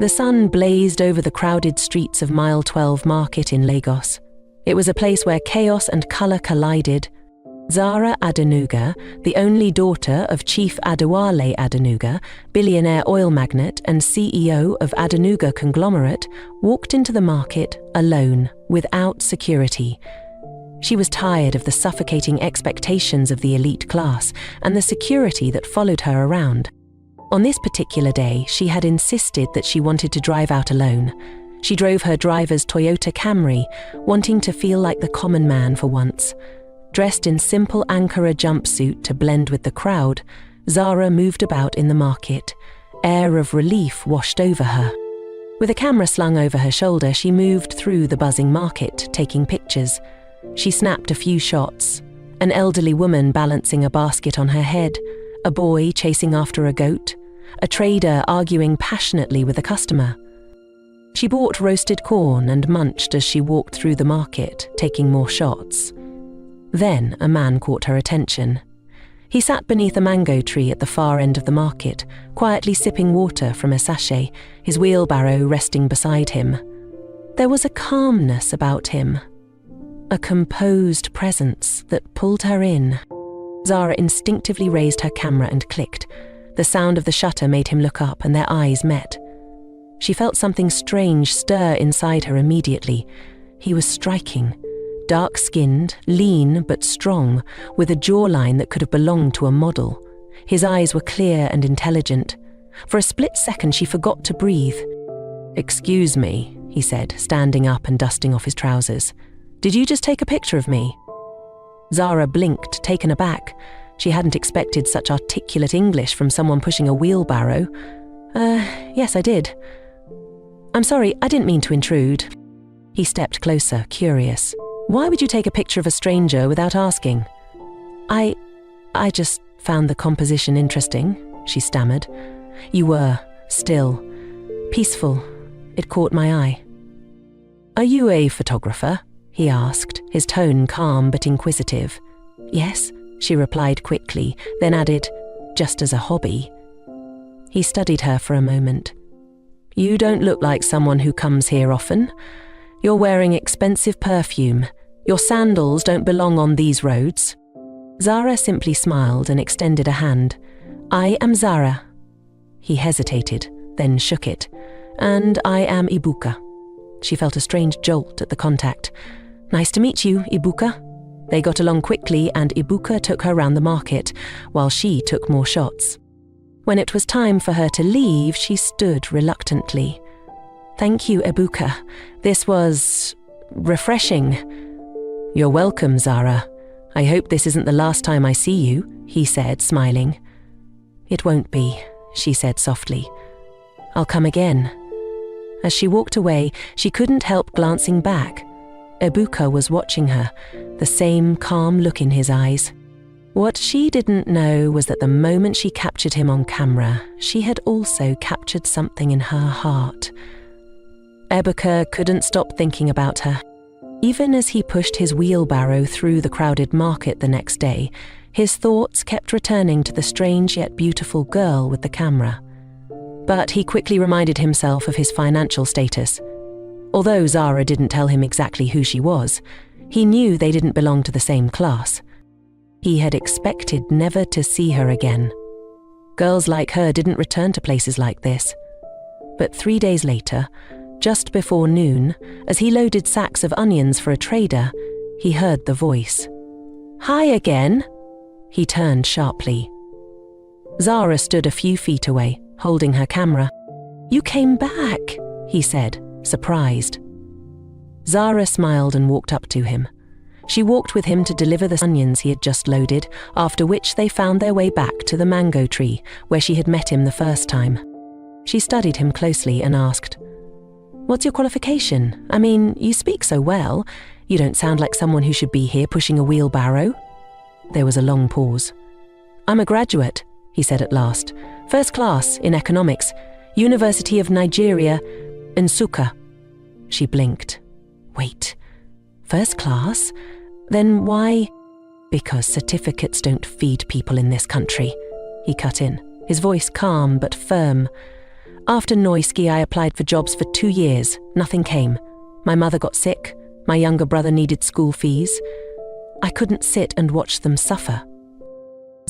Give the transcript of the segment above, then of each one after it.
The sun blazed over the crowded streets of Mile 12 Market in Lagos. It was a place where chaos and colour collided. Zara Adenuga, the only daughter of Chief Adewale Adenuga, billionaire oil magnate and CEO of Adenuga Conglomerate, walked into the market alone, without security. She was tired of the suffocating expectations of the elite class and the security that followed her around. On this particular day, she had insisted that she wanted to drive out alone. She drove her driver's Toyota Camry, wanting to feel like the common man for once. Dressed in simple Ankara jumpsuit to blend with the crowd, Zara moved about in the market. Air of relief washed over her. With a camera slung over her shoulder, she moved through the buzzing market, taking pictures. She snapped a few shots. An elderly woman balancing a basket on her head, a boy chasing after a goat, a trader arguing passionately with a customer. She bought roasted corn and munched as she walked through the market, taking more shots. Then a man caught her attention. He sat beneath a mango tree at the far end of the market, quietly sipping water from a sachet, his wheelbarrow resting beside him. There was a calmness about him, a composed presence that pulled her in. Zara instinctively raised her camera and clicked. The sound of the shutter made him look up, and their eyes met. She felt something strange stir inside her immediately. He was striking. Dark-skinned, lean but strong, with a jawline that could have belonged to a model. His eyes were clear and intelligent. For a split second she forgot to breathe. "Excuse me," he said, standing up and dusting off his trousers. "Did you just take a picture of me?" Zara blinked, taken aback. She hadn't expected such articulate English from someone pushing a wheelbarrow. Yes, I did. I'm sorry, I didn't mean to intrude." He stepped closer, curious. "Why would you take a picture of a stranger without asking?" I just found the composition interesting," she stammered. "You were, still, peaceful. It caught my eye." "Are you a photographer?" he asked, his tone calm but inquisitive. "Yes," she replied quickly, then added, "just as a hobby." He studied her for a moment. "You don't look like someone who comes here often. You're wearing expensive perfume. Your sandals don't belong on these roads." Zara simply smiled and extended a hand. "I am Zara." He hesitated, then shook it. "And I am Ibuka." She felt a strange jolt at the contact. "Nice to meet you, Ibuka." They got along quickly, and Ibuka took her round the market, while she took more shots. When it was time for her to leave, she stood reluctantly. "Thank you, Ibuka. This was refreshing." "You're welcome, Zara. I hope this isn't the last time I see you," he said, smiling. "It won't be," she said softly. "I'll come again." As she walked away, she couldn't help glancing back. Ibuka was watching her, the same calm look in his eyes. What she didn't know was that the moment she captured him on camera, she had also captured something in her heart. Ibuka couldn't stop thinking about her. Even as he pushed his wheelbarrow through the crowded market the next day, his thoughts kept returning to the strange yet beautiful girl with the camera. But he quickly reminded himself of his financial status. Although Zara didn't tell him exactly who she was, he knew they didn't belong to the same class. He had expected never to see her again. Girls like her didn't return to places like this. But 3 days later, just before noon, as he loaded sacks of onions for a trader, he heard the voice. "Hi again." He turned sharply. Zara stood a few feet away, holding her camera. "You came back," he said, surprised. Zara smiled and walked up to him. She walked with him to deliver the onions he had just loaded, after which they found their way back to the mango tree where she had met him the first time. She studied him closely and asked, "What's your qualification? I mean, you speak so well. You don't sound like someone who should be here pushing a wheelbarrow." There was a long pause. "I'm a graduate," he said at last. "First class in economics, University of Nigeria, Nsukka." She blinked. "Wait, first class? Then why?" "Because certificates don't feed people in this country," he cut in, his voice calm but firm. After Neuski, I applied for jobs for 2 years. Nothing came. My mother got sick. My younger brother needed school fees. I couldn't sit and watch them suffer.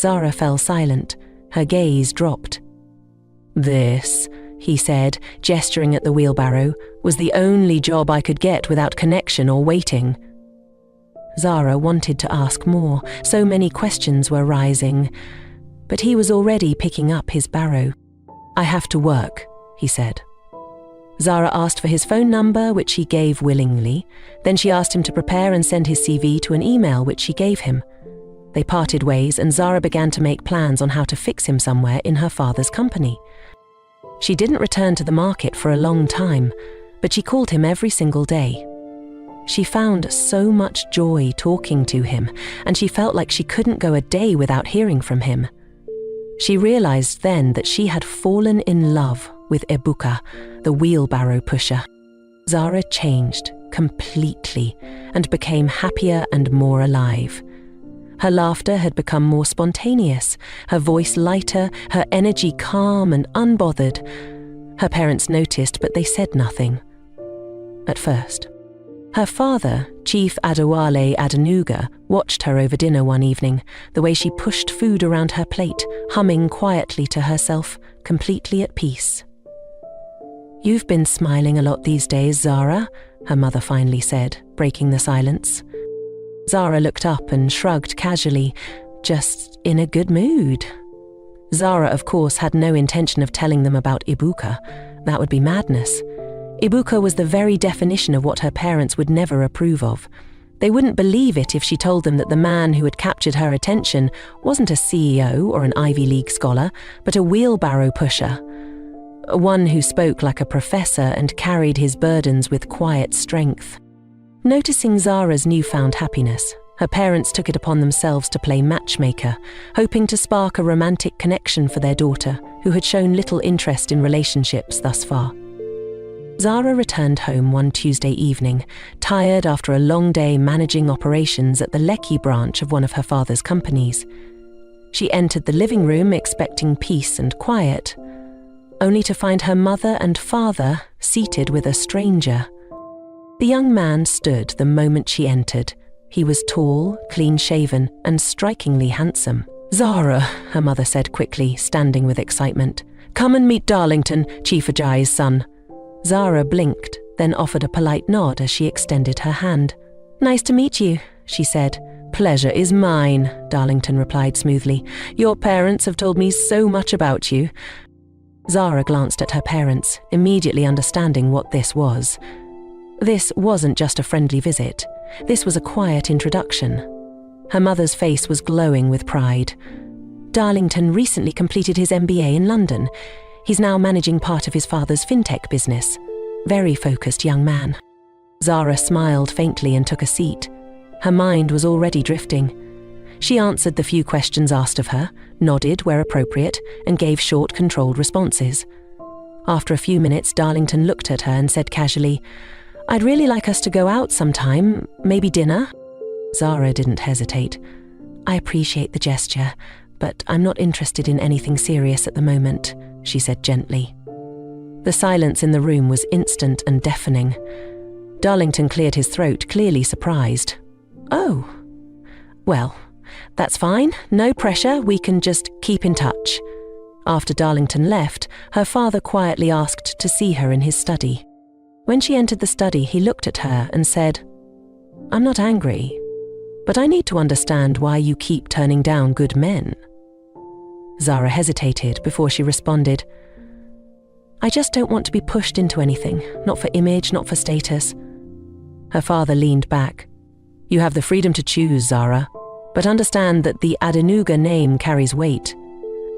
Zara fell silent. Her gaze dropped. This, he said, gesturing at the wheelbarrow, was the only job I could get without connection or waiting. Zara wanted to ask more. So many questions were rising. But he was already picking up his barrow. I have to work, he said. Zara asked for his phone number, which he gave willingly. Then she asked him to prepare and send his CV to an email, which she gave him. They parted ways, and Zara began to make plans on how to fix him somewhere in her father's company. She didn't return to the market for a long time, but she called him every single day. She found so much joy talking to him, and she felt like she couldn't go a day without hearing from him. She realized then that she had fallen in love with Ebuka, the wheelbarrow pusher. Zara changed completely and became happier and more alive. Her laughter had become more spontaneous, her voice lighter, her energy calm and unbothered. Her parents noticed, but they said nothing. At first. Her father, Chief Adewale Adenuga, watched her over dinner one evening, the way she pushed food around her plate, humming quietly to herself, completely at peace. "You've been smiling a lot these days, Zara," her mother finally said, breaking the silence. Zara looked up and shrugged casually, just in a good mood. Zara, of course, had no intention of telling them about Ebuka. That would be madness. Ebuka was the very definition of what her parents would never approve of. They wouldn't believe it if she told them that the man who had captured her attention wasn't a CEO or an Ivy League scholar, but a wheelbarrow pusher. One who spoke like a professor and carried his burdens with quiet strength. Noticing Zara's newfound happiness, her parents took it upon themselves to play matchmaker, hoping to spark a romantic connection for their daughter, who had shown little interest in relationships thus far. Zara returned home one Tuesday evening, tired after a long day managing operations at the Lekki branch of one of her father's companies. She entered the living room expecting peace and quiet, only to find her mother and father seated with a stranger. The young man stood the moment she entered. He was tall, clean-shaven, and strikingly handsome. "Zara," her mother said quickly, standing with excitement. "Come and meet Darlington, Chief Ajayi's son." Zara blinked, then offered a polite nod as she extended her hand. "Nice to meet you," she said. "Pleasure is mine," Darlington replied smoothly. "Your parents have told me so much about you." Zara glanced at her parents, immediately understanding what this was. This wasn't just a friendly visit. This was a quiet introduction. Her mother's face was glowing with pride. Darlington recently completed his MBA in London. He's now managing part of his father's fintech business. Very focused young man. Zara smiled faintly and took a seat. Her mind was already drifting. She answered the few questions asked of her, nodded where appropriate, and gave short, controlled responses. After a few minutes, Darlington looked at her and said casually, "I'd really like us to go out sometime, maybe dinner?" Zara didn't hesitate. "I appreciate the gesture, but I'm not interested in anything serious at the moment," she said gently. The silence in the room was instant and deafening. Darlington cleared his throat, clearly surprised. "Oh, well, that's fine. No pressure. We can just keep in touch." After Darlington left, her father quietly asked to see her in his study. When she entered the study, he looked at her and said, "I'm not angry, but I need to understand why you keep turning down good men." Zara hesitated before she responded, "I just don't want to be pushed into anything, not for image, not for status." Her father leaned back. "You have the freedom to choose, Zara, but understand that the Adenuga name carries weight.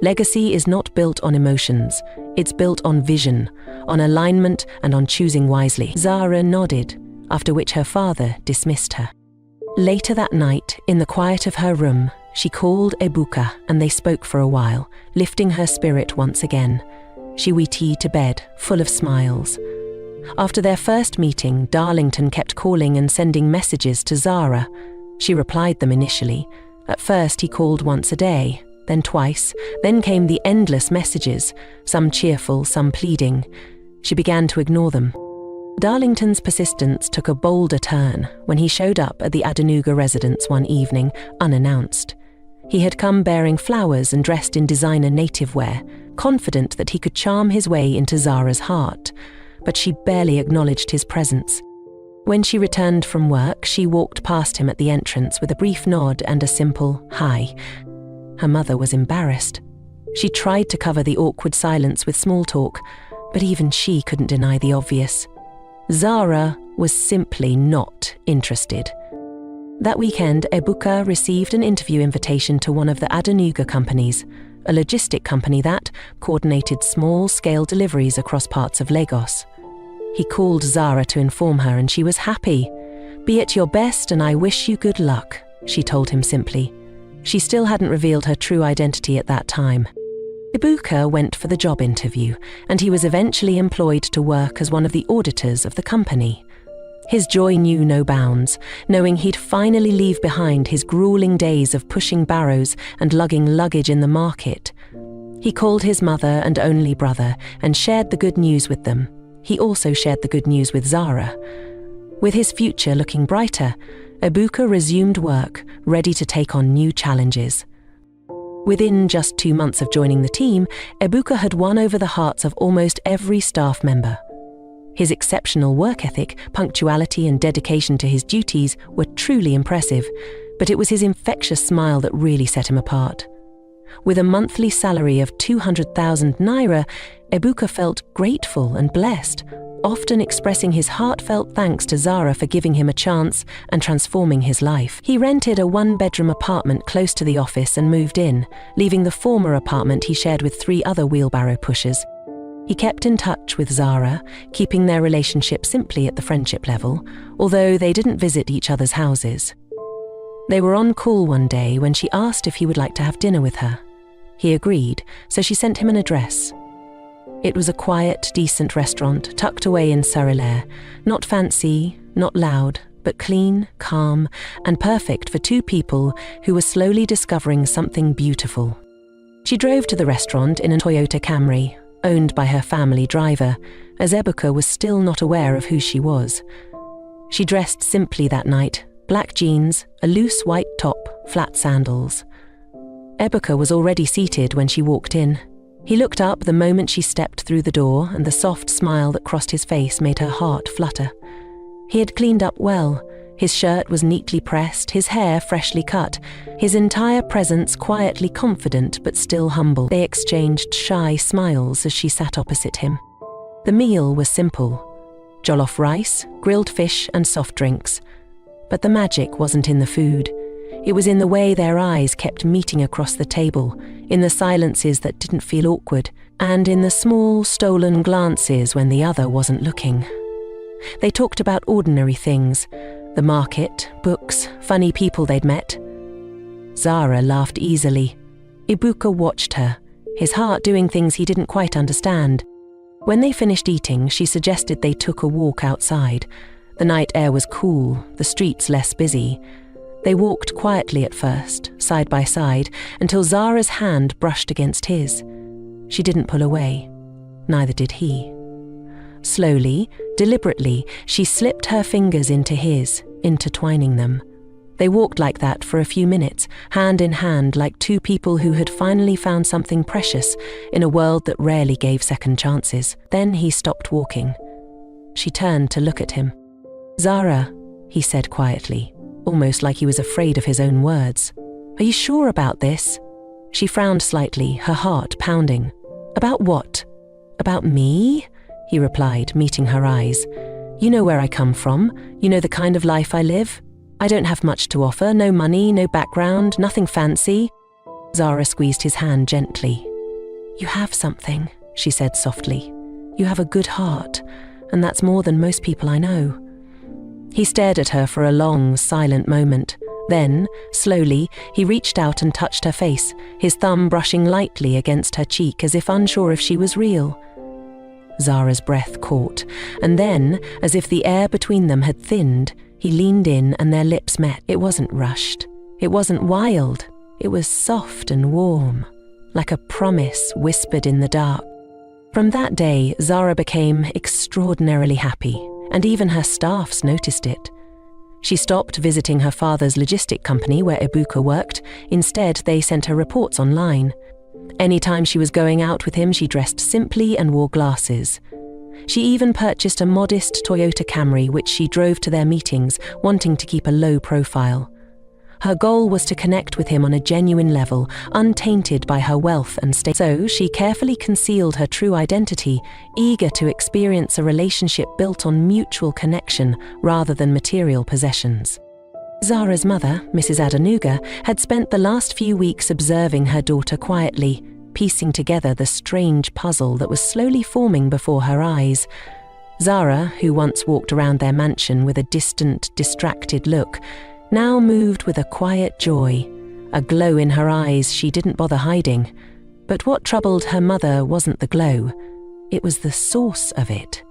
Legacy is not built on emotions, it's built on vision, on alignment and on choosing wisely." Zara nodded, after which her father dismissed her. Later that night, in the quiet of her room, she called Ebuka and they spoke for a while, lifting her spirit once again. She went to bed, full of smiles. After their first meeting, Darlington kept calling and sending messages to Zara. She replied them initially. At first he called once a day, then twice, then came the endless messages, some cheerful, some pleading. She began to ignore them. Darlington's persistence took a bolder turn when he showed up at the Adenuga residence one evening, unannounced. He had come bearing flowers and dressed in designer native wear, confident that he could charm his way into Zara's heart, but she barely acknowledged his presence. When she returned from work, she walked past him at the entrance with a brief nod and a simple "hi." Her mother was embarrassed. She tried to cover the awkward silence with small talk, but even she couldn't deny the obvious. Zara was simply not interested. That weekend, Ebuka received an interview invitation to one of the Adenuga companies, a logistic company that coordinated small-scale deliveries across parts of Lagos. He called Zara to inform her, and she was happy. "Be at your best and I wish you good luck," she told him simply. She still hadn't revealed her true identity at that time. Ebuka went for the job interview, and he was eventually employed to work as one of the auditors of the company. His joy knew no bounds, knowing he'd finally leave behind his grueling days of pushing barrows and lugging luggage in the market. He called his mother and only brother and shared the good news with them. He also shared the good news with Zara. With his future looking brighter, Ebuka resumed work, ready to take on new challenges. Within just 2 months of joining the team, Ebuka had won over the hearts of almost every staff member. His exceptional work ethic, punctuality and dedication to his duties were truly impressive, but it was his infectious smile that really set him apart. With a monthly salary of 200,000 naira, Ebuka felt grateful and blessed, often expressing his heartfelt thanks to Zara for giving him a chance and transforming his life. He rented a 1-bedroom apartment close to the office and moved in, leaving the former apartment he shared with 3 other wheelbarrow pushers. He kept in touch with Zara, keeping their relationship simply at the friendship level, although they didn't visit each other's houses. They were on call one day when she asked if he would like to have dinner with her. He agreed, so she sent him an address. It was a quiet, decent restaurant tucked away in Surrey, not fancy, not loud, but clean, calm, and perfect for 2 people who were slowly discovering something beautiful. She drove to the restaurant in a Toyota Camry, owned by her family driver, as Ebuka was still not aware of who she was. She dressed simply that night, black jeans, a loose white top, flat sandals. Ebuka was already seated when she walked in. He looked up the moment she stepped through the door, and the soft smile that crossed his face made her heart flutter. He had cleaned up well. His shirt was neatly pressed, his hair freshly cut, his entire presence quietly confident but still humble. They exchanged shy smiles as she sat opposite him. The meal was simple: jollof rice, grilled fish and soft drinks. But the magic wasn't in the food. It was in the way their eyes kept meeting across the table, in the silences that didn't feel awkward, and in the small, stolen glances when the other wasn't looking. They talked about ordinary things: the market, books, funny people they'd met. Zara laughed easily. Ebuka watched her, his heart doing things he didn't quite understand. When they finished eating, she suggested they took a walk outside. The night air was cool, the streets less busy. They walked quietly at first, side by side, until Zara's hand brushed against his. She didn't pull away. Neither did he. Slowly, deliberately, she slipped her fingers into his, intertwining them. They walked like that for a few minutes, hand in hand, like 2 people who had finally found something precious in a world that rarely gave second chances. Then he stopped walking. She turned to look at him. "Zara," he said quietly, almost like he was afraid of his own words. "Are you sure about this?" She frowned slightly, her heart pounding. "About what?" "About me?" he replied, meeting her eyes. "You know where I come from. You know the kind of life I live. I don't have much to offer, no money, no background, nothing fancy." Zara squeezed his hand gently. "You have something," she said softly. "You have a good heart, and that's more than most people I know." He stared at her for a long, silent moment. Then, slowly, he reached out and touched her face, his thumb brushing lightly against her cheek as if unsure if she was real. Zara's breath caught, and then, as if the air between them had thinned, he leaned in and their lips met. It wasn't rushed. It wasn't wild. It was soft and warm, like a promise whispered in the dark. From that day, Zara became extraordinarily happy, and even her staffs noticed it. She stopped visiting her father's logistic company where Ibuka worked. Instead, they sent her reports online. Anytime she was going out with him, she dressed simply and wore glasses. She even purchased a modest Toyota Camry, which she drove to their meetings, wanting to keep a low profile. Her goal was to connect with him on a genuine level, untainted by her wealth and status. So she carefully concealed her true identity, eager to experience a relationship built on mutual connection rather than material possessions. Zara's mother, Mrs. Adenuga, had spent the last few weeks observing her daughter quietly, piecing together the strange puzzle that was slowly forming before her eyes. Zara, who once walked around their mansion with a distant, distracted look, now moved with a quiet joy, a glow in her eyes she didn't bother hiding. But what troubled her mother wasn't the glow, it was the source of it.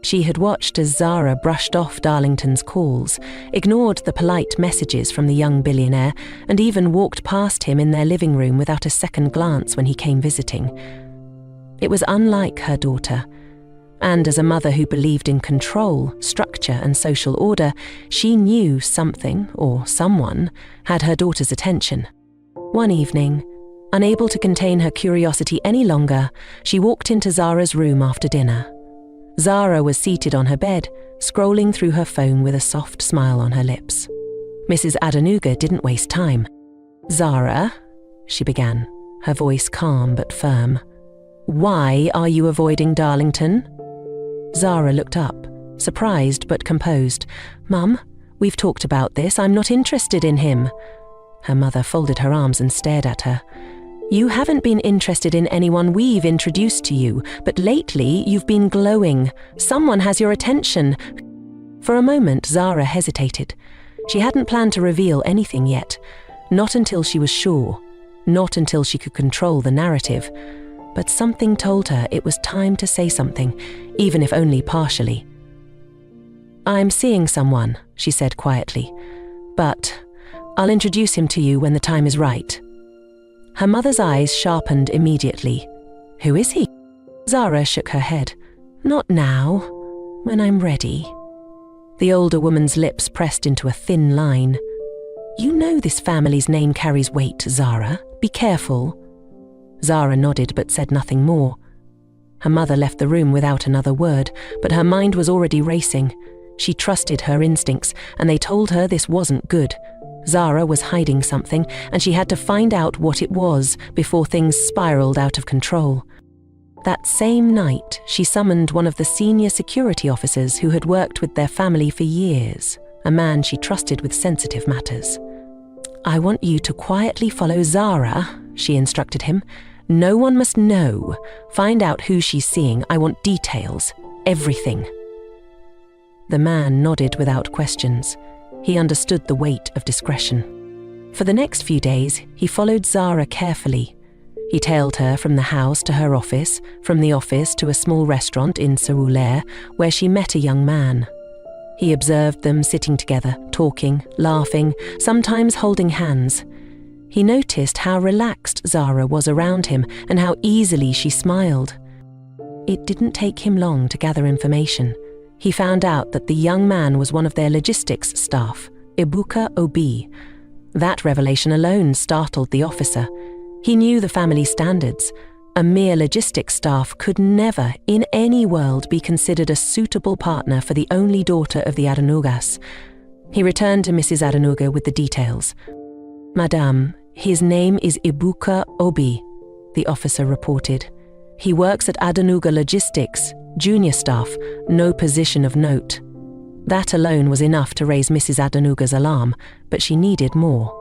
She had watched as Zara brushed off Darlington's calls, ignored the polite messages from the young billionaire, and even walked past him in their living room without a second glance when he came visiting. It was unlike her daughter, and as a mother who believed in control, structure, and social order, she knew something, or someone, had her daughter's attention. One evening, unable to contain her curiosity any longer, she walked into Zara's room after dinner. Zara was seated on her bed, scrolling through her phone with a soft smile on her lips. Mrs. Adenuga didn't waste time. "Zara," she began, her voice calm but firm, "why are you avoiding Darlington?" Zara looked up, surprised but composed. "Mum, we've talked about this. I'm not interested in him." Her mother folded her arms and stared at her. "You haven't been interested in anyone we've introduced to you, but lately you've been glowing. Someone has your attention." For a moment, Zara hesitated. She hadn't planned to reveal anything yet. Not until she was sure. Not until she could control the narrative. But something told her it was time to say something, even if only partially. "I'm seeing someone," she said quietly, "but I'll introduce him to you when the time is right." Her mother's eyes sharpened immediately. "Who is he?" Zara shook her head. "Not now, when I'm ready." The older woman's lips pressed into a thin line. "You know this family's name carries weight, Zara. Be careful." Zara nodded but said nothing more. Her mother left the room without another word, but her mind was already racing. She trusted her instincts, and they told her this wasn't good. Zara was hiding something, and she had to find out what it was before things spiraled out of control. That same night, she summoned one of the senior security officers who had worked with their family for years, a man she trusted with sensitive matters. "I want you to quietly follow Zara," she instructed him. "No one must know. Find out who she's seeing. I want details. Everything." The man nodded without questions. He understood the weight of discretion. For the next few days, he followed Zara carefully. He tailed her from the house to her office, from the office to a small restaurant in Saoulaire, where she met a young man. He observed them sitting together, talking, laughing, sometimes holding hands. He noticed how relaxed Zara was around him and how easily she smiled. It didn't take him long to gather information. He found out that the young man was one of their logistics staff, Ibuka Obi. That revelation alone startled the officer. He knew the family standards. A mere logistics staff could never, in any world, be considered a suitable partner for the only daughter of the Adenugas. He returned to Mrs. Adenuga with the details. "Madame, his name is Ibuka Obi," the officer reported. "He works at Adenuga Logistics, junior staff, no position of note." That alone was enough to raise Mrs. Adenuga's alarm, but she needed more.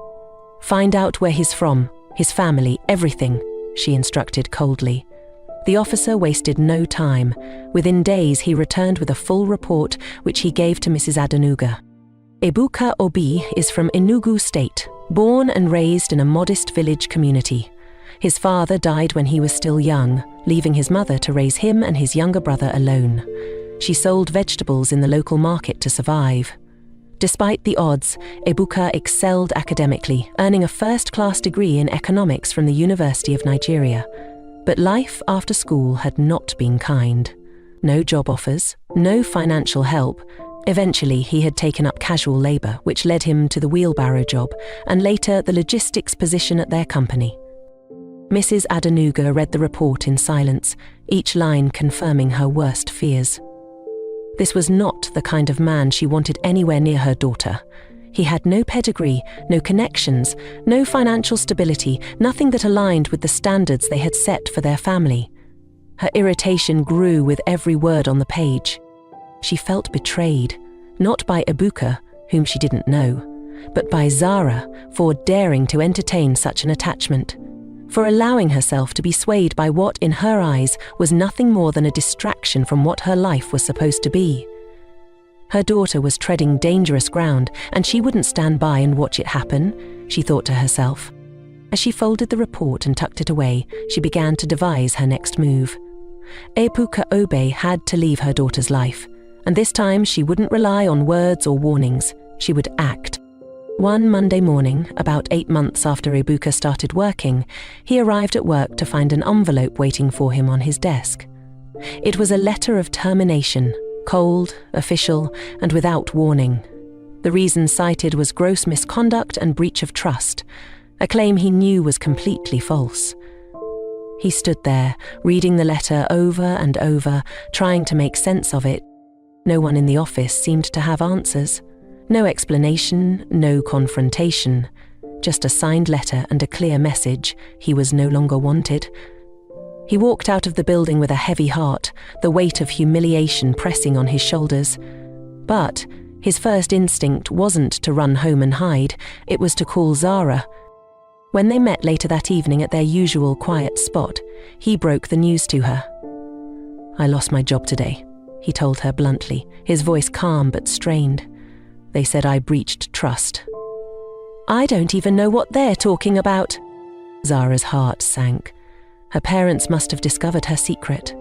"Find out where he's from, his family, everything," she instructed coldly. The officer wasted no time. Within days, he returned with a full report, which he gave to Mrs. Adenuga. Ibuka Obi is from Enugu State, born and raised in a modest village community. His father died when he was still young, leaving his mother to raise him and his younger brother alone. She sold vegetables in the local market to survive. Despite the odds, Ebuka excelled academically, earning a first-class degree in economics from the University of Nigeria. But life after school had not been kind. No job offers, no financial help. Eventually, he had taken up casual labor, which led him to the wheelbarrow job, and later the logistics position at their company. Mrs. Adenuga read the report in silence, each line confirming her worst fears. This was not the kind of man she wanted anywhere near her daughter. He had no pedigree, no connections, no financial stability, nothing that aligned with the standards they had set for their family. Her irritation grew with every word on the page. She felt betrayed, not by Ebuka, whom she didn't know, but by Zara for daring to entertain such an attachment, for allowing herself to be swayed by what, in her eyes, was nothing more than a distraction from what her life was supposed to be. Her daughter was treading dangerous ground, and she wouldn't stand by and watch it happen, she thought to herself. As she folded the report and tucked it away, she began to devise her next move. Ebuka Obe had to leave her daughter's life, and this time she wouldn't rely on words or warnings, she would act. One Monday morning, about 8 months after Ebuka started working, he arrived at work to find an envelope waiting for him on his desk. It was a letter of termination, cold, official, and without warning. The reason cited was gross misconduct and breach of trust, a claim he knew was completely false. He stood there, reading the letter over and over, trying to make sense of it. No one in the office seemed to have answers. No explanation, no confrontation. Just a signed letter and a clear message: he was no longer wanted. He walked out of the building with a heavy heart, the weight of humiliation pressing on his shoulders. But his first instinct wasn't to run home and hide, it was to call Zara. When they met later that evening at their usual quiet spot, he broke the news to her. "I lost my job today," he told her bluntly, his voice calm but strained. "They said I breached trust." "I don't even know what they're talking about." Zara's heart sank. Her parents must have discovered her secret.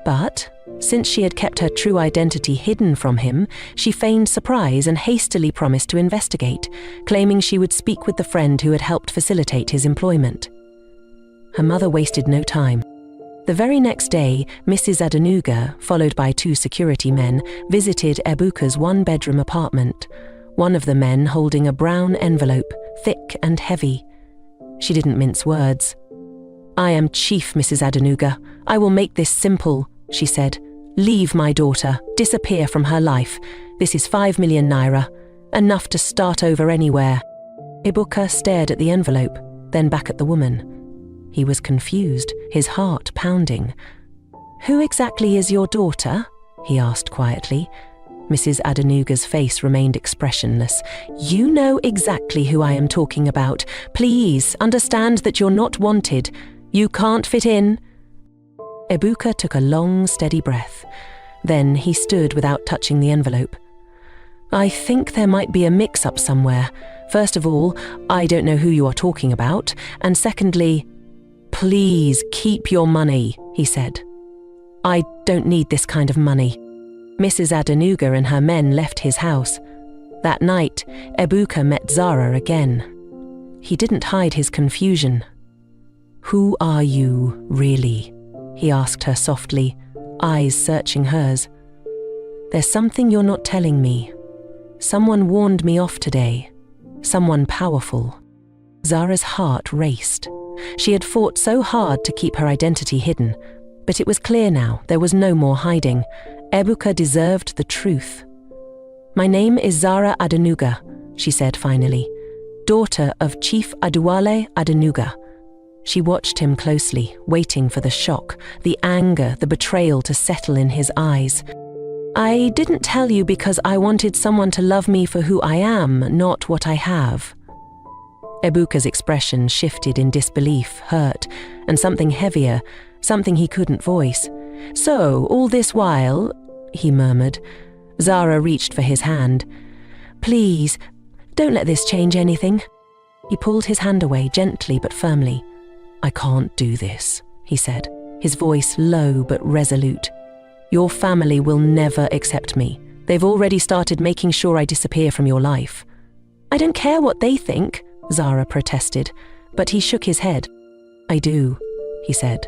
But, since she had kept her true identity hidden from him, she feigned surprise and hastily promised to investigate, claiming she would speak with the friend who had helped facilitate his employment. Her mother wasted no time. The very next day, Mrs. Adenuga, followed by 2 security men, visited Ebuka's 1-bedroom apartment, one of the men holding a brown envelope, thick and heavy. She didn't mince words. "I am Chief Mrs. Adenuga. I will make this simple," she said. "Leave my daughter. Disappear from her life. This is 5 million naira. Enough to start over anywhere." Ebuka stared at the envelope, then back at the woman. He was confused, his heart pounding. "Who exactly is your daughter?" he asked quietly. Mrs. Adenuga's face remained expressionless. "You know exactly who I am talking about. Please, understand that you're not wanted. You can't fit in." Ebuka took a long, steady breath. Then he stood without touching the envelope. "I think there might be a mix-up somewhere. First of all, I don't know who you are talking about. And secondly, please keep your money," he said. "I don't need this kind of money." Mrs. Adenuga and her men left his house. That night, Ebuka met Zara again. He didn't hide his confusion. "Who are you, really?" he asked her softly, eyes searching hers. "There's something you're not telling me. Someone warned me off today. Someone powerful." Zara's heart raced. She had fought so hard to keep her identity hidden, but it was clear now there was no more hiding. Ebuka deserved the truth. "My name is Zara Adenuga," she said finally, "daughter of Chief Adewale Adenuga." She watched him closely, waiting for the shock, the anger, the betrayal to settle in his eyes. "I didn't tell you because I wanted someone to love me for who I am, not what I have." Ebuka's expression shifted in disbelief, hurt, and something heavier, something he couldn't voice. "So, all this while," he murmured. Zara reached for his hand. "Please, don't let this change anything." He pulled his hand away gently but firmly. "I can't do this," he said, his voice low but resolute. "Your family will never accept me. They've already started making sure I disappear from your life." "I don't care what they think," Zara protested, but he shook his head. "I do," he said.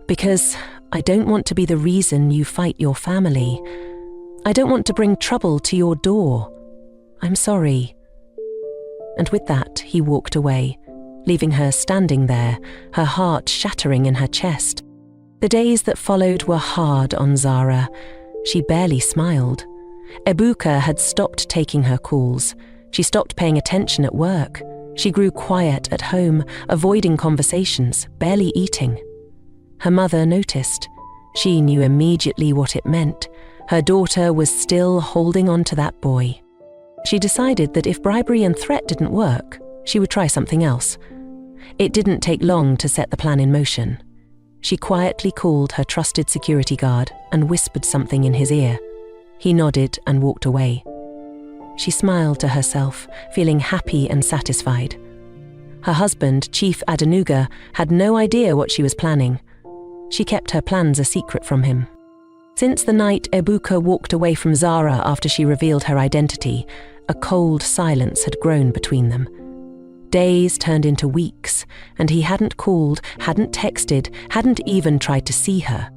"Because I don't want to be the reason you fight your family. I don't want to bring trouble to your door. I'm sorry." And with that, he walked away, leaving her standing there, her heart shattering in her chest. The days that followed were hard on Zara. She barely smiled. Ebuka had stopped taking her calls. She stopped paying attention at work. She grew quiet at home, avoiding conversations, barely eating. Her mother noticed. She knew immediately what it meant. Her daughter was still holding on to that boy. She decided that if bribery and threat didn't work, she would try something else. It didn't take long to set the plan in motion. She quietly called her trusted security guard and whispered something in his ear. He nodded and walked away. She smiled to herself, feeling happy and satisfied. Her husband, Chief Adenuga, had no idea what she was planning. She kept her plans a secret from him. Since the night Ebuka walked away from Zara after she revealed her identity, a cold silence had grown between them. Days turned into weeks, and he hadn't called, hadn't texted, hadn't even tried to see her.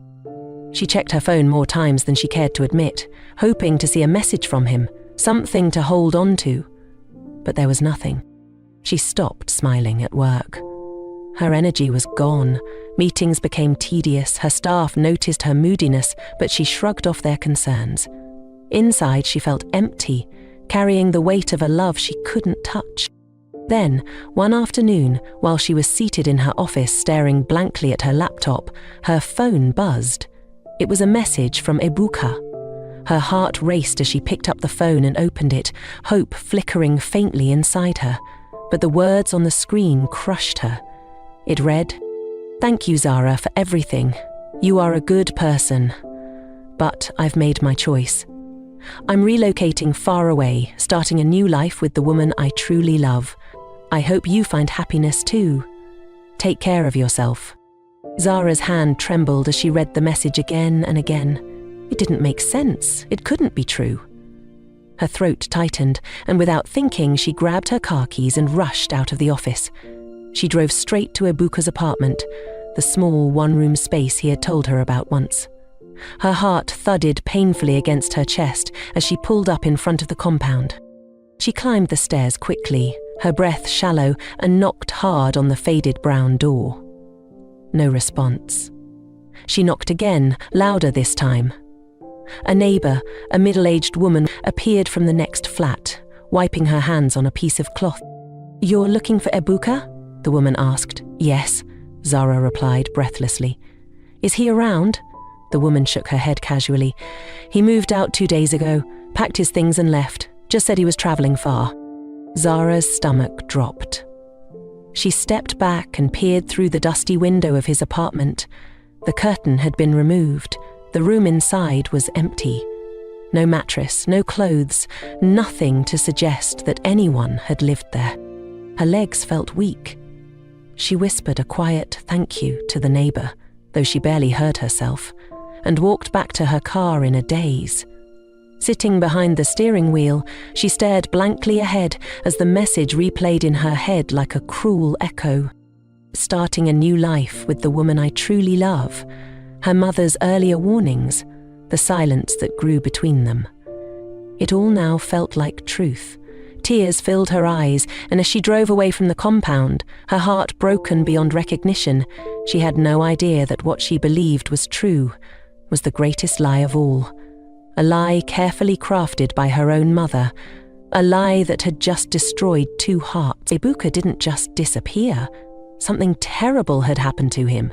She checked her phone more times than she cared to admit, hoping to see a message from him, something to hold on to. But there was nothing. She stopped smiling at work. Her energy was gone. Meetings became tedious. Her staff noticed her moodiness, but she shrugged off their concerns. Inside, she felt empty, carrying the weight of a love she couldn't touch. Then, one afternoon, while she was seated in her office staring blankly at her laptop, her phone buzzed. It was a message from Ebuka. Her heart raced as she picked up the phone and opened it, hope flickering faintly inside her. But the words on the screen crushed her. It read, "Thank you, Zara, for everything. You are a good person. But I've made my choice. I'm relocating far away, starting a new life with the woman I truly love. I hope you find happiness too. Take care of yourself." Zara's hand trembled as she read the message again and again. It didn't make sense. It couldn't be true. Her throat tightened, and without thinking, she grabbed her car keys and rushed out of the office. She drove straight to Ebuka's apartment, the small one-room space he had told her about once. Her heart thudded painfully against her chest as she pulled up in front of the compound. She climbed the stairs quickly, her breath shallow, and knocked hard on the faded brown door. No response. She knocked again, louder this time. A neighbour, a middle-aged woman, appeared from the next flat, wiping her hands on a piece of cloth. "You're looking for Ebuka?" the woman asked. "Yes," Zara replied breathlessly. "Is he around?" The woman shook her head casually. "He moved out 2 days ago, packed his things and left. Just said he was travelling far." Zara's stomach dropped. She stepped back and peered through the dusty window of his apartment. The curtain had been removed. The room inside was empty. No mattress, no clothes, nothing to suggest that anyone had lived there. Her legs felt weak. She whispered a quiet thank you to the neighbour, though she barely heard herself, and walked back to her car in a daze. Sitting behind the steering wheel, she stared blankly ahead as the message replayed in her head like a cruel echo. Starting a new life with the woman I truly love, her mother's earlier warnings, the silence that grew between them. It all now felt like truth. Tears filled her eyes, and as she drove away from the compound, her heart broken beyond recognition, she had no idea that what she believed was true was the greatest lie of all. A lie carefully crafted by her own mother, a lie that had just destroyed 2 hearts. Ebuka didn't just disappear. Something terrible had happened to him.